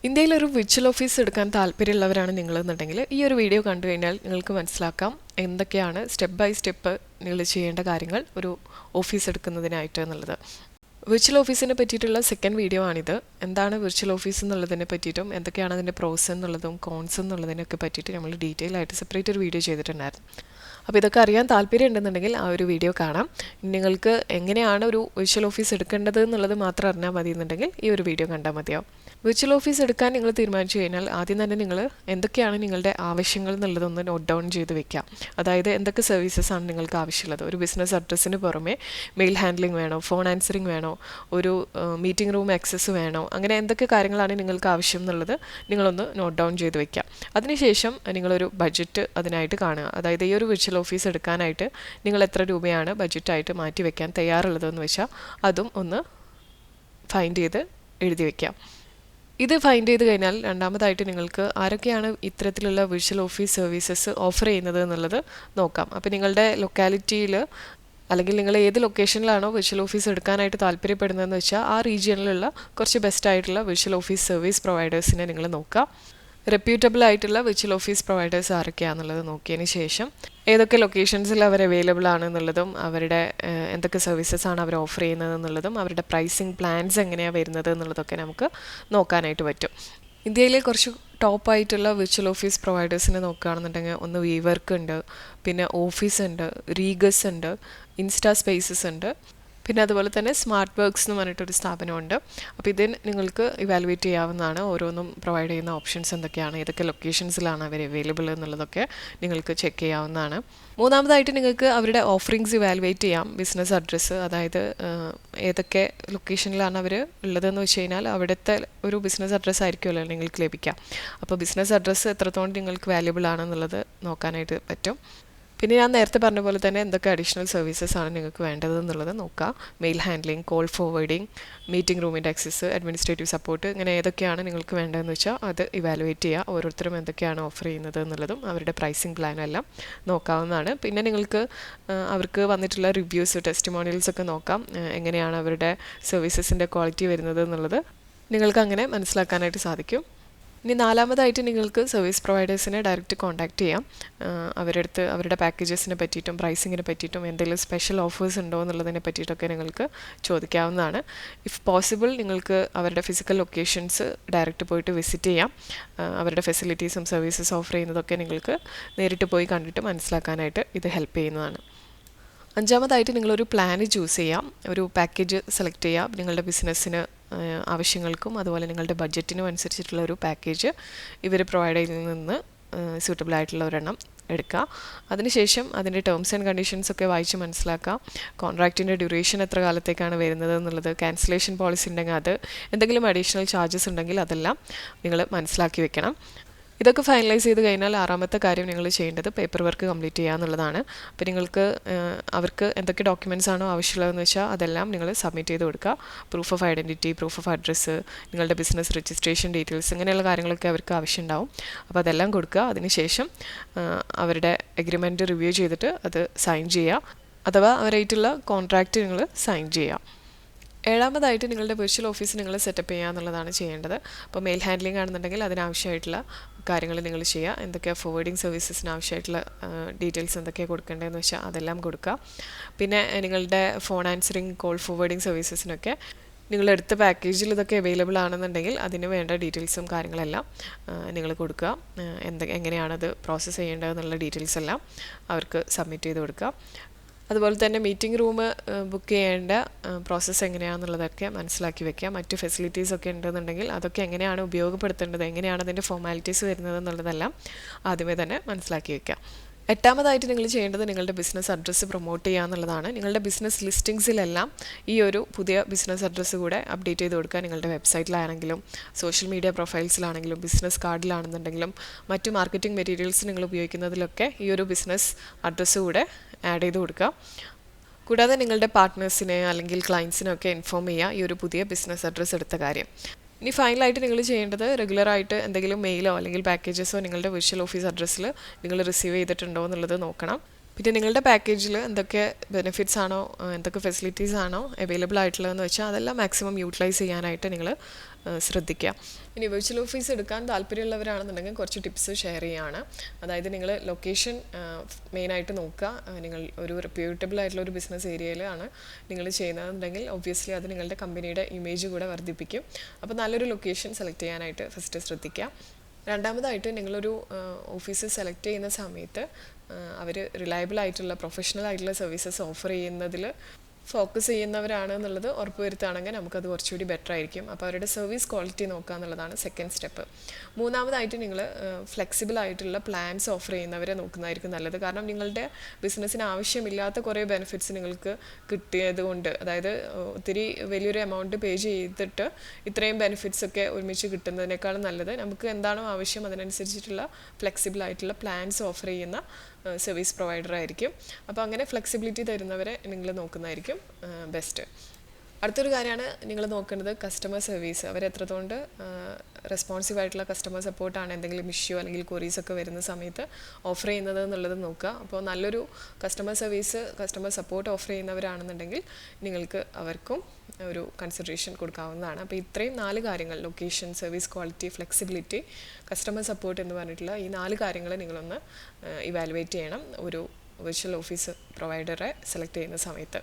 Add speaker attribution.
Speaker 1: ഇന്ത്യയിൽ ഒരു virtual office എടുക്കാൻ താല്പര്യമുള്ളവരാണ് നിങ്ങളെന്നുണ്ടെങ്കിൽ ഈ ഒരു വീഡിയോ കണ്ടു കഴിഞ്ഞാൽ നിങ്ങൾക്ക് മനസ്സിലാക്കാം എന്തൊക്കെയാണ് സ്റ്റെപ്പ് ബൈ സ്റ്റെപ്പ് നിങ്ങൾ ചെയ്യേണ്ട കാര്യങ്ങൾ ഒരു ഓഫീസ് എടുക്കുന്നതിനായിട്ട് എന്നുള്ളത്. വിർച്വൽ ഓഫീസിനെ പറ്റിയിട്ടുള്ള സെക്കൻഡ് വീഡിയോ ആണിത്. എന്താണ് വിർച്വൽ ഓഫീസ് എന്നുള്ളതിനെ പറ്റിയിട്ടും എന്തൊക്കെയാണ് അതിൻ്റെ പ്രോസ് എന്നുള്ളതും കോൺസ് എന്നുള്ളതിനൊക്കെ പറ്റിയിട്ട് നമ്മൾ ഡീറ്റെയിൽ ആയിട്ട് സെപ്പറേറ്റ് ഒരു വീഡിയോ ചെയ്തിട്ടുണ്ടായിരുന്നു. അപ്പോൾ ഇതൊക്കെ അറിയാൻ താല്പര്യം ഉണ്ടെന്നുണ്ടെങ്കിൽ ആ ഒരു വീഡിയോ കാണാം. നിങ്ങൾക്ക് എങ്ങനെയാണ് ഒരു വിർച്വൽ ഓഫീസ് എടുക്കേണ്ടത് എന്നുള്ളത് മാത്രം അറിഞ്ഞാൽ മതി എന്നുണ്ടെങ്കിൽ ഈ ഒരു വീഡിയോ കണ്ടാൽ മതിയാവും. വിർച്വൽ ഓഫീസ് എടുക്കാൻ നിങ്ങൾ തീരുമാനിച്ചു കഴിഞ്ഞാൽ ആദ്യം തന്നെ നിങ്ങൾ എന്തൊക്കെയാണ് നിങ്ങളുടെ ആവശ്യങ്ങൾ എന്നുള്ളതൊന്ന് നോട്ട് ഡൗൺ ചെയ്ത് വെക്കാം. അതായത് എന്തൊക്കെ സർവീസസ് ആണ് നിങ്ങൾക്ക് ആവശ്യമുള്ളത്. ഒരു ബിസിനസ് അഡ്രസ്സിന് പുറമെ മെയിൽ ഹാൻഡ്ലിംഗ് വേണോ, ഫോൺ ആൻസറിങ് വേണോ, ഒരു മീറ്റിംഗ് റൂം ആക്സസ് വേണോ, അങ്ങനെ എന്തൊക്കെ കാര്യങ്ങളാണ് നിങ്ങൾക്ക് ആവശ്യം എന്നുള്ളത് നിങ്ങളൊന്ന് നോട്ട് ഡൗൺ ചെയ്ത് വെക്കാം. അതിനുശേഷം നിങ്ങളൊരു ബഡ്ജറ്റ് അതിനായിട്ട് കാണുക. അതായത് ഈ ഒരു വിർച്വൽ ഓഫീസ് എടുക്കാനായിട്ട് നിങ്ങൾ എത്ര രൂപയാണ് ബഡ്ജറ്റായിട്ട് മാറ്റി വെക്കാൻ തയ്യാറുള്ളതെന്ന് വെച്ചാൽ അതും ഒന്ന് ഫൈൻഡ് ചെയ്ത് എഴുതി വയ്ക്കാം. ഇത് ഫൈൻഡ് ചെയ്ത് കഴിഞ്ഞാൽ രണ്ടാമതായിട്ട് നിങ്ങൾക്ക് ആരൊക്കെയാണ് ഇത്തരത്തിലുള്ള വിർച്വൽ ഓഫീസ് സർവീസസ് ഓഫർ ചെയ്യുന്നത് എന്നുള്ളത് നോക്കാം. അപ്പോൾ നിങ്ങളുടെ ലൊക്കാലിറ്റിയിൽ അല്ലെങ്കിൽ നിങ്ങൾ ഏത് ലൊക്കേഷനിലാണോ വിർച്വൽ ഓഫീസ് എടുക്കാനായിട്ട് താല്പര്യപ്പെടുന്നതെന്ന് വെച്ചാൽ ആ റീജിയനിലുള്ള കുറച്ച് ബെസ്റ്റ് ആയിട്ടുള്ള വിർച്വൽ ഓഫീസ് സർവീസ് പ്രൊവൈഡേഴ്സിനെ നിങ്ങൾ നോക്കുക. റെപ്യൂട്ടബിൾ ആയിട്ടുള്ള വിർച്വൽ ഓഫീസ് പ്രൊവൈഡേഴ്സ് ആരൊക്കെയാണെന്നുള്ളത് നോക്കിയതിന് ശേഷം ഏതൊക്കെ ലൊക്കേഷൻസിൽ അവർ അവൈലബിൾ ആണെന്നുള്ളതും അവരുടെ എന്തൊക്കെ സർവീസസ് ആണ് അവർ ഓഫർ ചെയ്യുന്നത് എന്നുള്ളതും അവരുടെ പ്രൈസിങ് പ്ലാൻസ് എങ്ങനെയാണ് വരുന്നത് എന്നുള്ളതൊക്കെ നമുക്ക് നോക്കാനായിട്ട് പറ്റും. ഇന്ത്യയിലെ കുറച്ച് ടോപ്പായിട്ടുള്ള വിർച്വൽ ഓഫീസ് പ്രൊവൈഡേഴ്സിനെ നോക്കുകയാണെന്നുണ്ടെങ്കിൽ ഒന്ന് വീവർക്ക് ഉണ്ട്, പിന്നെ ഓഫീസ് ഉണ്ട്, റീഗസ് ഉണ്ട്, ഇൻസ്റ്റാ സ്പേസസ് ഉണ്ട്, പിന്നെ അതുപോലെ തന്നെ സ്മാർട്ട് വർക്ക്സ് എന്ന് പറഞ്ഞിട്ടൊരു സ്ഥാപനമുണ്ട്. അപ്പോൾ ഇതിന് നിങ്ങൾക്ക് ഇവാലുവേറ്റ് ചെയ്യാവുന്നതാണ്. ഓരോന്നും പ്രൊവൈഡ് ചെയ്യുന്ന ഓപ്ഷൻസ് എന്തൊക്കെയാണ്, ഏതൊക്കെ ലൊക്കേഷൻസിലാണ് അവർ അവൈലബിൾ എന്നുള്ളതൊക്കെ നിങ്ങൾക്ക് ചെക്ക് ചെയ്യാവുന്നതാണ്. മൂന്നാമതായിട്ട് നിങ്ങൾക്ക് അവരുടെ ഓഫറിങ്സ് ഇവാലുവേറ്റ് ചെയ്യാം. ബിസിനസ് അഡ്രസ്സ്, അതായത് ഏതൊക്കെ ലൊക്കേഷനിലാണ് അവർ ഉള്ളതെന്ന് വെച്ച് കഴിഞ്ഞാൽ അവിടുത്തെ ഒരു ബിസിനസ് അഡ്രസ്സ് ആയിരിക്കുമല്ലോ നിങ്ങൾക്ക് ലഭിക്കാം. അപ്പോൾ ബിസിനസ് അഡ്രസ്സ് എത്രത്തോളം നിങ്ങൾക്ക് വാല്യുബിൾ ആണെന്നുള്ളത് നോക്കാനായിട്ട് പറ്റും. പിന്നെ ഞാൻ നേരത്തെ പറഞ്ഞ പോലെ തന്നെ എന്തൊക്കെ അഡീഷണൽ സർവീസസ് ആണ് നിങ്ങൾക്ക് വേണ്ടത് എന്നുള്ളത് നോക്കുക. Mail handling, call forwarding, meeting റൂമിൻ്റെ ആക്സസ്, അഡ്മിനിസ്ട്രേറ്റീവ് സപ്പോർട്ട്, ഇങ്ങനെ ഏതൊക്കെയാണ് നിങ്ങൾക്ക് വേണ്ടതെന്ന് വെച്ചാൽ അത് ഇവാലുവേറ്റ് ചെയ്യുക. ഓരോരുത്തരും എന്തൊക്കെയാണ് ഓഫർ ചെയ്യുന്നത് എന്നുള്ളതും അവരുടെ പ്രൈസിങ് പ്ലാനും എല്ലാം നോക്കാവുന്നതാണ്. പിന്നെ നിങ്ങൾക്ക് അവർക്ക് വന്നിട്ടുള്ള റിവ്യൂസ്, ടെസ്റ്റിമോണിയൽസ് ഒക്കെ നോക്കാം. എങ്ങനെയാണ് അവരുടെ സർവീസസിൻ്റെ ക്വാളിറ്റി വരുന്നത് എന്നുള്ളത് നിങ്ങൾക്ക് അങ്ങനെ മനസ്സിലാക്കാനായിട്ട് സാധിക്കും. ഇനി നാലാമതായിട്ട് നിങ്ങൾക്ക് സർവീസ് പ്രൊവൈഡേഴ്സിനെ ഡയറക്റ്റ് കോൺടാക്റ്റ് ചെയ്യാം. അവരുടെ അടുത്ത് അവരുടെ പാക്കേജസിനെ പറ്റിയിട്ടും പ്രൈസിങ്ങിനെ പറ്റിയിട്ടും എന്തെങ്കിലും സ്പെഷ്യൽ ഓഫേഴ്സ് ഉണ്ടോ എന്നുള്ളതിനെ പറ്റിയിട്ടൊക്കെ നിങ്ങൾക്ക് ചോദിക്കാവുന്നതാണ്. ഇഫ് പോസിബിൾ നിങ്ങൾക്ക് അവരുടെ ഫിസിക്കൽ ലൊക്കേഷൻസ് ഡയറക്റ്റ് പോയിട്ട് വിസിറ്റ് ചെയ്യാം. അവരുടെ ഫെസിലിറ്റീസും സർവീസസ് ഓഫർ ചെയ്യുന്നതൊക്കെ നിങ്ങൾക്ക് നേരിട്ട് പോയി കണ്ടിട്ട് മനസ്സിലാക്കാനായിട്ട് ഇത് ഹെൽപ്പ് ചെയ്യുന്നതാണ്. അഞ്ചാമതായിട്ട് നിങ്ങളൊരു പ്ലാന് ചൂസ് ചെയ്യാം, ഒരു പാക്കേജ് സെലക്ട് ചെയ്യാം. നിങ്ങളുടെ ബിസിനസ്സിന് ആവശ്യങ്ങൾക്കും അതുപോലെ നിങ്ങളുടെ ബഡ്ജറ്റിനും അനുസരിച്ചിട്ടുള്ള ഒരു പാക്കേജ് ഇവർ പ്രൊവൈഡ് ചെയ്യുന്നതിൽ നിന്ന് സ്യൂട്ടബിൾ ആയിട്ടുള്ള ഒരെണ്ണം എടുക്കുക. അതിനുശേഷം അതിൻ്റെ ടേംസ് ആൻഡ് കണ്ടീഷൻസ് ഒക്കെ വായിച്ച് മനസ്സിലാക്കാം. കോൺട്രാക്റ്റിൻ്റെ ഡ്യൂറേഷൻ എത്ര കാലത്തേക്കാണ് വരുന്നത് എന്നുള്ളത്, ക്യാൻസലേഷൻ പോളിസി ഉണ്ടെങ്കിൽ അത്, എന്തെങ്കിലും അഡീഷണൽ ചാർജസ് ഉണ്ടെങ്കിൽ അതെല്ലാം നിങ്ങൾ മനസ്സിലാക്കി വെക്കണം. ഇതൊക്കെ ഫൈനലൈസ് ചെയ്ത് കഴിഞ്ഞാൽ ആറാമത്തെ കാര്യം നിങ്ങൾ ചെയ്യേണ്ടത് പേപ്പർ വർക്ക് കംപ്ലീറ്റ് ചെയ്യുക എന്നുള്ളതാണ്. അപ്പോൾ നിങ്ങൾക്ക് അവർക്ക് എന്തൊക്കെ ഡോക്യുമെൻറ്റ്സ് ആണോ ആവശ്യമുള്ളതെന്ന് വെച്ചാൽ അതെല്ലാം നിങ്ങൾ സബ്മിറ്റ് ചെയ്ത് കൊടുക്കുക. Proof of identity, proof of address, നിങ്ങളുടെ ബിസിനസ് രജിസ്ട്രേഷൻ ഡീറ്റെയിൽസ്, ഇങ്ങനെയുള്ള കാര്യങ്ങളൊക്കെ അവർക്ക് ആവശ്യമുണ്ടാവും. അപ്പോൾ അതെല്ലാം കൊടുക്കുക. അതിനുശേഷം അവരുടെ എഗ്രിമെൻറ്റ് റിവ്യൂ ചെയ്തിട്ട് അത് സൈൻ ചെയ്യുക, അഥവാ അവരായിട്ടുള്ള കോൺട്രാക്റ്റ് നിങ്ങൾ സൈൻ ചെയ്യുക. ഏഴാമതായിട്ട് നിങ്ങളുടെ വിർച്വൽ ഓഫീസ് നിങ്ങൾ സെറ്റപ്പ് ചെയ്യുക എന്നുള്ളതാണ് ചെയ്യേണ്ടത്. അപ്പോൾ മെയിൽ ഹാൻഡ്ലിംഗ് ആണെന്നുണ്ടെങ്കിൽ അതിനാവശ്യമായിട്ടുള്ള കാര്യങ്ങൾ നിങ്ങൾ ചെയ്യുക. എന്തൊക്കെയാണ് ഫോർവേഡിംഗ് സർവീസസിന് ആവശ്യമായിട്ടുള്ള ഡീറ്റെയിൽസ് എന്തൊക്കെയാണ് കൊടുക്കേണ്ടതെന്ന് വെച്ചാൽ അതെല്ലാം കൊടുക്കുക. പിന്നെ നിങ്ങളുടെ ഫോൺ ആൻസറിങ്, കോൾ ഫോർവേഡിംഗ് സർവീസസിനൊക്കെ നിങ്ങളെടുത്ത പാക്കേജിൽ ഇതൊക്കെ അവൈലബിൾ ആണെന്നുണ്ടെങ്കിൽ അതിന് വേണ്ട ഡീറ്റെയിൽസും കാര്യങ്ങളെല്ലാം നിങ്ങൾ കൊടുക്കുക. എങ്ങനെയാണത് പ്രോസസ്സ് ചെയ്യേണ്ടതെന്നുള്ള ഡീറ്റെയിൽസ് എല്ലാം അവർക്ക് സബ്മിറ്റ് ചെയ്ത് കൊടുക്കുക. അതുപോലെ തന്നെ മീറ്റിംഗ് റൂം ബുക്ക് ചെയ്യേണ്ട പ്രോസസ്സ് എങ്ങനെയാണെന്നുള്ളതൊക്കെ മനസ്സിലാക്കി വെക്കുക. മറ്റ് ഫെസിലിറ്റീസ് ഒക്കെ ഉണ്ടെന്നുണ്ടെങ്കിൽ അതൊക്കെ എങ്ങനെയാണ് ഉപയോഗപ്പെടുത്തേണ്ടത്, എങ്ങനെയാണ് അതിൻ്റെ ഫോർമാലിറ്റീസ് വരുന്നത് എന്നുള്ളതെല്ലാം ആദ്യമേ തന്നെ മനസ്സിലാക്കി വെക്കുക. എട്ടാമതായിട്ട് നിങ്ങൾ ചെയ്യേണ്ടത് നിങ്ങളുടെ ബിസിനസ് അഡ്രസ്സ് പ്രൊമോട്ട് ചെയ്യുക എന്നുള്ളതാണ്. നിങ്ങളുടെ ബിസിനസ് ലിസ്റ്റിങ്സിലെല്ലാം ഈ ഒരു പുതിയ ബിസിനസ് അഡ്രസ്സ് കൂടെ അപ്ഡേറ്റ് ചെയ്ത് കൊടുക്കുക. നിങ്ങളുടെ വെബ്സൈറ്റിലാണെങ്കിലും സോഷ്യൽ മീഡിയ പ്രൊഫൈൽസിലാണെങ്കിലും ബിസിനസ് കാർഡിലാണെന്നുണ്ടെങ്കിലും മറ്റു മാർക്കറ്റിംഗ് മെറ്റീരിയൽസ് നിങ്ങൾ ഉപയോഗിക്കുന്നതിലൊക്കെ ഈ ഒരു ബിസിനസ് അഡ്രസ്സ് കൂടെ ആഡ് ചെയ്ത് കൊടുക്കുക. കൂടാതെ നിങ്ങളുടെ പാർട്ട്നേഴ്സിനെ അല്ലെങ്കിൽ ക്ലയൻസിനൊക്കെ ഇൻഫോം ചെയ്യുക ഈ ഒരു പുതിയ ബിസിനസ് അഡ്രസ്സ് എടുത്ത കാര്യം. ഇനി ഫൈനലായിട്ട് നിങ്ങൾ ചെയ്യേണ്ടത് റെഗുലറായിട്ട് എന്തെങ്കിലും മെയിലോ അല്ലെങ്കിൽ പാക്കേജസോ നിങ്ങളുടെ വിർച്വൽ ഓഫീസ് അഡ്രസ്സിൽ നിങ്ങൾ റിസീവ് ചെയ്തിട്ടുണ്ടോ എന്നുള്ളത് നോക്കണം. പിന്നെ നിങ്ങളുടെ പാക്കേജിൽ എന്തൊക്കെ ബെനിഫിറ്റ്സ് ആണോ, എന്തൊക്കെ ഫെസിലിറ്റീസ് ആണോ അവൈലബിൾ ആയിട്ടുള്ളതെന്ന് വെച്ചാൽ അതെല്ലാം മാക്സിമം യൂട്ടിലൈസ് ചെയ്യാനായിട്ട് നിങ്ങൾ ശ്രദ്ധിക്കുക. ഇനി വെർച്വൽ ഓഫീസ് എടുക്കാൻ താല്പര്യമുള്ളവരാണെന്നുണ്ടെങ്കിൽ കുറച്ച് ടിപ്സ് ഷെയർ ചെയ്യുകയാണ്. അതായത് നിങ്ങൾ ലൊക്കേഷൻ മെയിനായിട്ട് നോക്കുക. നിങ്ങൾ ഒരു റെപ്യൂട്ടബിൾ ആയിട്ടുള്ള ഒരു ബിസിനസ് ഏരിയയിലാണ് നിങ്ങൾ ചെയ്യുന്നതെന്നുണ്ടെങ്കിൽ ഒബ്വിയസ്ലി അത് നിങ്ങളുടെ കമ്പനിയുടെ ഇമേജ് കൂടെ വർദ്ധിപ്പിക്കും. അപ്പോൾ നല്ലൊരു ലൊക്കേഷൻ സെലക്ട് ചെയ്യാനായിട്ട് ഫസ്റ്റ് ശ്രദ്ധിക്കുക. രണ്ടാമതായിട്ട് നിങ്ങളൊരു ഓഫീസ് സെലക്ട് ചെയ്യുന്ന സമയത്ത് അവർ റിലയബിൾ ആയിട്ടുള്ള പ്രൊഫഷണൽ ആയിട്ടുള്ള സർവീസസ് ഓഫർ ചെയ്യുന്നതിൽ ഫോക്കസ് ചെയ്യുന്നവരാണ് എന്നുള്ളത് ഉറപ്പുവരുത്തുകയാണെങ്കിൽ നമുക്കത് കുറച്ചുകൂടി ബെറ്റർ ആയിരിക്കും. അപ്പോൾ അവരുടെ സർവീസ് ക്വാളിറ്റി നോക്കുക എന്നുള്ളതാണ് സെക്കൻഡ് സ്റ്റെപ്പ്. മൂന്നാമതായിട്ട് നിങ്ങൾ ഫ്ലെക്സിബിൾ ആയിട്ടുള്ള പ്ലാൻസ് ഓഫർ ചെയ്യുന്നവരെ നോക്കുന്നതായിരിക്കും നല്ലത്. കാരണം നിങ്ങളുടെ ബിസിനസ്സിന് ആവശ്യമില്ലാത്ത കുറേ ബെനിഫിറ്റ്സ് നിങ്ങൾക്ക് കിട്ടിയത് കൊണ്ട്, അതായത് ഒത്തിരി വലിയൊരു എമൗണ്ട് പേ ചെയ്തിട്ട് ഇത്രയും ബെനിഫിറ്റ്സ് ഒക്കെ ഒരുമിച്ച് കിട്ടുന്നതിനേക്കാളും നല്ലത് നമുക്ക് എന്താണോ ആവശ്യം അതിനനുസരിച്ചിട്ടുള്ള ഫ്ലെക്സിബിൾ ആയിട്ടുള്ള പ്ലാൻസ് ഓഫർ ചെയ്യുന്ന സർവീസ് പ്രൊവൈഡർ ആയിരിക്കും. അപ്പോൾ അങ്ങനെ ഫ്ലെക്സിബിലിറ്റി തരുന്നവരെ നിങ്ങൾ നോക്കുന്നതായിരിക്കും ബെസ്റ്റ്. അടുത്തൊരു കാര്യമാണ് നിങ്ങൾ നോക്കേണ്ടത് കസ്റ്റമർ സർവീസ്. അവർ എത്രത്തോണ്ട് റെസ്പോൺസീവ് ആയിട്ടുള്ള കസ്റ്റമർ സപ്പോർട്ടാണ് എന്തെങ്കിലും ഇഷ്യൂ അല്ലെങ്കിൽ ക്വറീസ് ഒക്കെ വരുന്ന സമയത്ത് ഓഫർ ചെയ്യുന്നത് എന്നുള്ളത് നോക്കുക. അപ്പോൾ നല്ലൊരു കസ്റ്റമർ സപ്പോർട്ട് ഓഫർ ചെയ്യുന്നവരാണെന്നുണ്ടെങ്കിൽ നിങ്ങൾക്ക് അവർക്കും ഒരു കൺസിഡറേഷൻ കൊടുക്കാവുന്നതാണ്. അപ്പോൾ ഇത്രയും 4 കാര്യങ്ങൾ, location, service quality, flexibility, customer support എന്ന് പറഞ്ഞിട്ടുള്ള ഈ 4 കാര്യങ്ങൾ നിങ്ങളൊന്ന് ഇവാലുവേറ്റ് ചെയ്യണം ഒരു വെർച്വൽ ഓഫീസ് പ്രൊവൈഡറെ സെലക്ട് ചെയ്യുന്ന സമയത്ത്.